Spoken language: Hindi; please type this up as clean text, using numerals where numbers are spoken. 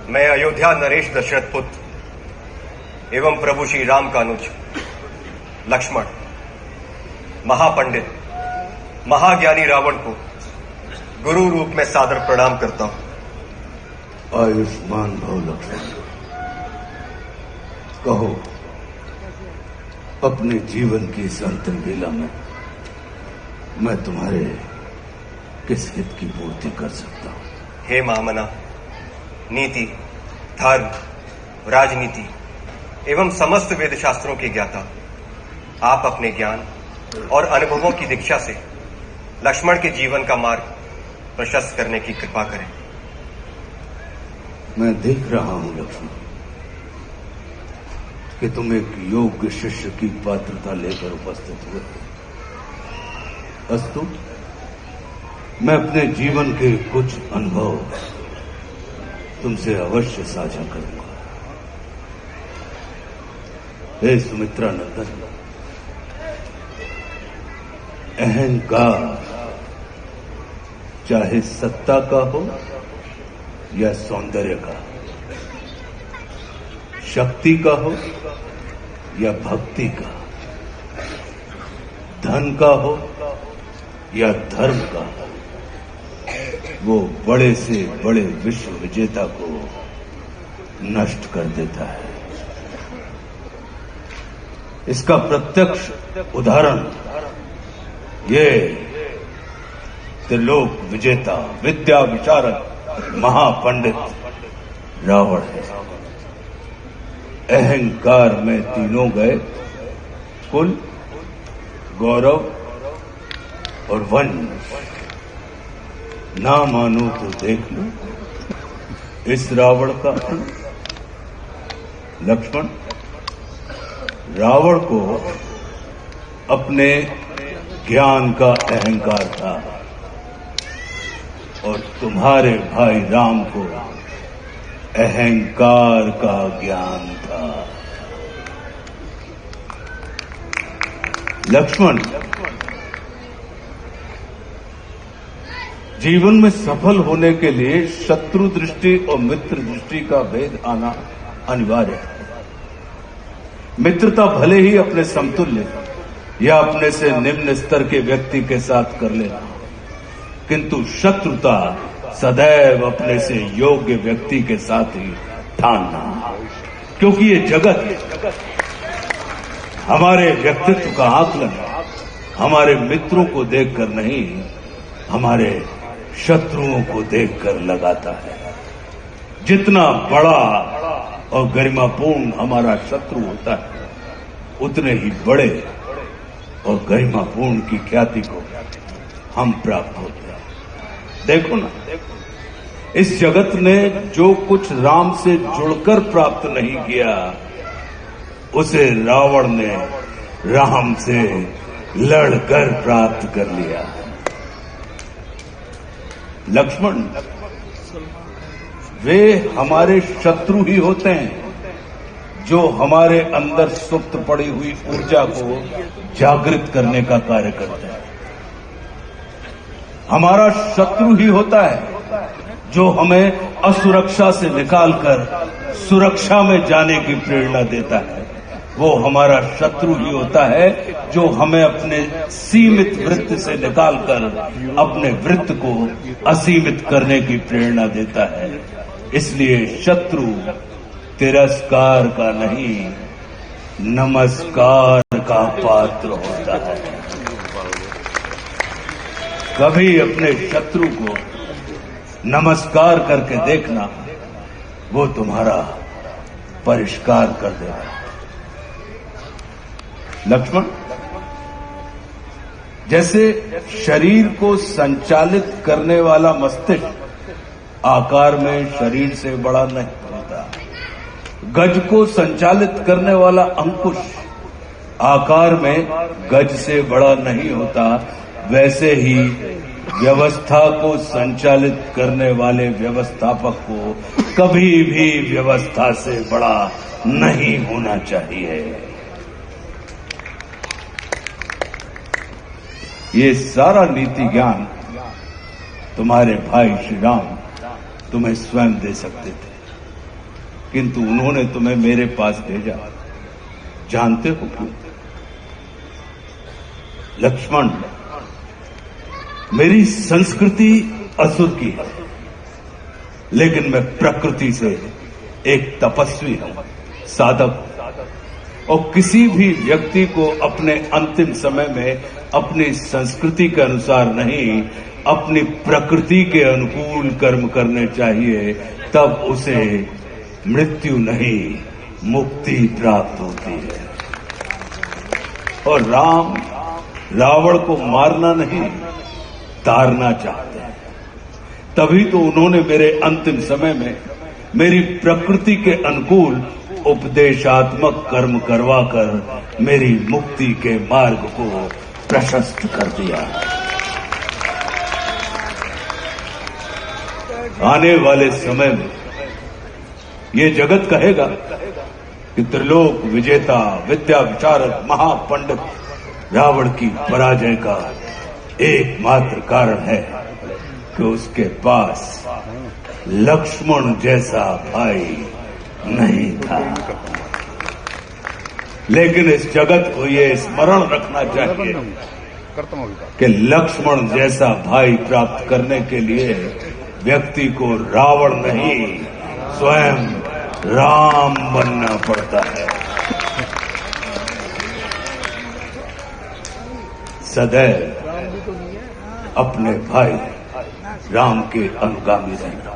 मैं अयोध्या नरेश दशरथ पुत्र एवं प्रभु श्री राम का अनुज लक्ष्मण महापंडित महाज्ञानी रावण को गुरु रूप में सादर प्रणाम करता हूं। आयुष्मान भव लक्ष्मण। कहो, अपने जीवन की इस अंतिम बेला में मैं तुम्हारे किस हित की पूर्ति कर सकता हूं? हे महामना, नीति, धर्म, राजनीति एवं समस्त वेद शास्त्रों के ज्ञाता, आप अपने ज्ञान और अनुभवों की दीक्षा से लक्ष्मण के जीवन का मार्ग प्रशस्त करने की कृपा करें। मैं देख रहा हूं लक्ष्मण कि तुम एक योग्य शिष्य की पात्रता लेकर उपस्थित हुए। अस्तु, मैं अपने जीवन के कुछ अनुभव तुमसे अवश्य साझा करूंगा। हे सुमित्रा नंदन, अहंकार चाहे सत्ता का हो या सौंदर्य का, शक्ति का हो या भक्ति का, धन का हो या धर्म का, वो बड़े से बड़े विश्व विजेता को नष्ट कर देता है। इसका प्रत्यक्ष उदाहरण ये त्रिलोक विजेता, विद्या विशारद, महापंडित रावण है। अहंकार में तीनों गए, कुल, गौरव और वंश। ना मानो तो देख लो इस रावण का अंत। लक्ष्मण, रावण को अपने ज्ञान का अहंकार था और तुम्हारे भाई राम को अहंकार का ज्ञान था। लक्ष्मण, जीवन में सफल होने के लिए शत्रु दृष्टि और मित्र दृष्टि का भेद आना अनिवार्य है। मित्रता भले ही अपने समतुल्य या अपने से निम्न स्तर के व्यक्ति के साथ कर लेना, किंतु शत्रुता सदैव अपने से योग्य व्यक्ति के साथ ही ठानना, क्योंकि ये जगत हमारे व्यक्तित्व का आकलन हमारे मित्रों को देखकर नहीं, हमारे शत्रुओं को देखकर लगाता है। जितना बड़ा और गरिमापूर्ण हमारा शत्रु होता है, उतने ही बड़े और गरिमापूर्ण की ख्याति को हम प्राप्त होते हैं। देखो ना, इस जगत ने जो कुछ राम से जुड़कर प्राप्त नहीं किया, उसे रावण ने राम से लड़कर प्राप्त कर लिया। लक्ष्मण, वे हमारे शत्रु ही होते हैं जो हमारे अंदर सुप्त पड़ी हुई ऊर्जा को जागृत करने का कार्य करते हैं। हमारा शत्रु ही होता है जो हमें असुरक्षा से निकालकर सुरक्षा में जाने की प्रेरणा देता है। वो हमारा शत्रु ही होता है जो हमें अपने सीमित वृत्त से निकालकर अपने वृत्त को असीमित करने की प्रेरणा देता है। इसलिए शत्रु तिरस्कार का नहीं, नमस्कार का पात्र होता है। कभी अपने शत्रु को नमस्कार करके देखना, वो तुम्हारा परिष्कार कर देगा। लक्ष्मण, जैसे शरीर को संचालित करने वाला मस्तिष्क आकार में शरीर से बड़ा नहीं होता, गज को संचालित करने वाला अंकुश आकार में गज से बड़ा नहीं होता, वैसे ही व्यवस्था को संचालित करने वाले व्यवस्थापक को कभी भी व्यवस्था से बड़ा नहीं होना चाहिए। ये सारा नीति ज्ञान तुम्हारे भाई श्री राम तुम्हें स्वयं दे सकते थे, किंतु उन्होंने तुम्हें मेरे पास भेजा। जानते हो क्यों? लक्ष्मण, मेरी संस्कृति असुर की है, लेकिन मैं प्रकृति से एक तपस्वी हूं, साधक। और किसी भी व्यक्ति को अपने अंतिम समय में अपनी संस्कृति के अनुसार नहीं, अपनी प्रकृति के अनुकूल कर्म करने चाहिए, तब उसे मृत्यु नहीं मुक्ति प्राप्त होती है। और राम रावण को मारना नहीं, तारना चाहते हैं। तभी तो उन्होंने मेरे अंतिम समय में मेरी प्रकृति के अनुकूल उपदेशात्मक कर्म करवाकर मेरी मुक्ति के मार्ग को प्रशस्त कर दिया। आने वाले समय में ये जगत कहेगा कि त्रिलोक विजेता, विद्या विशारद, महापंडित रावण की पराजय का एकमात्र कारण है कि उसके पास लक्ष्मण जैसा भाई नहीं था। लेकिन इस जगत को ये स्मरण रखना चाहिए कि लक्ष्मण जैसा भाई प्राप्त करने के लिए व्यक्ति को रावण नहीं, स्वयं राम बनना पड़ता है। सदैव अपने भाई राम के अनुगामी रहना।